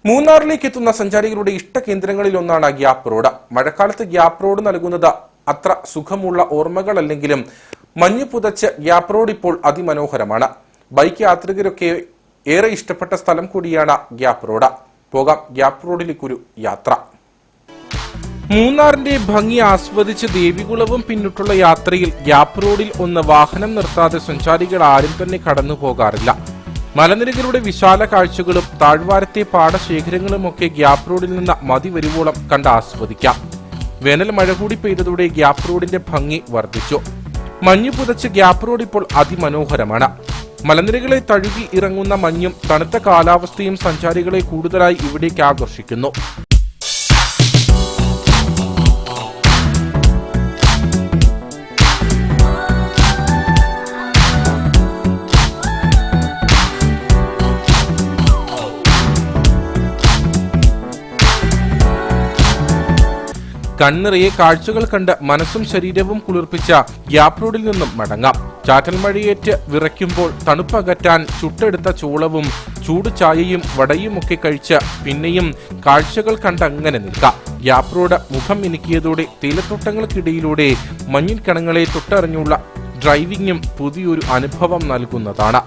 മൂന്നാറിലേക്ക് എത്തുന്ന സഞ്ചാരികളുടെ ഇഷ്ടകേന്ദ്രങ്ങളിലൊന്നാണ് ഗ്യാപ്പ് റോഡ്. മഴക്കാലത്ത് ഗ്യാപ്പ് റോഡ് നൽകുന്നത് അത്ര സുഖമുള്ള ഓർമ്മകളല്ലെങ്കിലും മഞ്ഞു പുതച്ച് ഗ്യാപ്പ് റോഡ് ഇപ്പോൾ അതിമനോഹരമാണ്. ബൈക്ക് യാത്രികരൊക്കെ ഏറെ ഇഷ്ടപ്പെട്ട സ്ഥലം കൂടിയാണ് ഗ്യാപ്പ് റോഡ്. പോകാം ഗ്യാപ്പ് റോഡിലേക്കൊരു യാത്ര. മൂന്നാറിന്റെ ഭംഗി ആസ്വദിച്ച് ദേവികുളവും പിന്നിട്ടുള്ള യാത്രയിൽ ഗ്യാപ്പ് റോഡിൽ ഒന്ന് വാഹനം നിർത്താതെ സഞ്ചാരികൾ ആരും തന്നെ കടന്നു പോകാറില്ല. മലനിരകളുടെ വിശാല കാഴ്ചകളും താഴ്വാരത്തെ പാടശേഖരങ്ങളുമൊക്കെ ഗ്യാപ്പ് റോഡിൽ നിന്ന് മതി വരുവോളം കണ്ട് ആസ്വദിക്കാം. വേനൽ മഴ കൂടി പെയ്തതോടെ ഗ്യാപ്പ് റോഡിന്റെ ഭംഗി വർദ്ധിച്ചു. മഞ്ഞു പുതച്ച് ഗ്യാപ്പ് റോഡ് ഇപ്പോൾ അതിമനോഹരമാണ്. മലനിരകളെ തഴുകി ഇറങ്ങുന്ന മഞ്ഞും തണുത്ത കാലാവസ്ഥയും സഞ്ചാരികളെ കൂടുതലായി ഇവിടേക്ക് ആകർഷിക്കുന്നു. കണ്ണിറയെ കാഴ്ചകൾ കണ്ട് മനസ്സും ശരീരവും കുളിർപ്പിച്ച ഗ്യാപ്പ് റോഡിൽ നിന്നും മടങ്ങാം. ചാറ്റൽ മഴയേറ്റ് വിറയ്ക്കുമ്പോൾ തണുപ്പകറ്റാൻ ചുട്ടെടുത്ത ചോളവും ചൂട് ചായയും വടയുമൊക്കെ കഴിച്ച് പിന്നെയും കാഴ്ചകൾ കണ്ടങ്ങനെ നിൽക്കാം. ഗ്യാപ്പ് റോഡ് മുഖം മിനുക്കിയതോടെ തേയിലത്തോട്ടങ്ങൾക്കിടയിലൂടെ മഞ്ഞിൻ കണങ്ങളെ തൊട്ടറിഞ്ഞുള്ള ഡ്രൈവിംഗും പുതിയൊരു അനുഭവം നൽകുന്നതാണ്.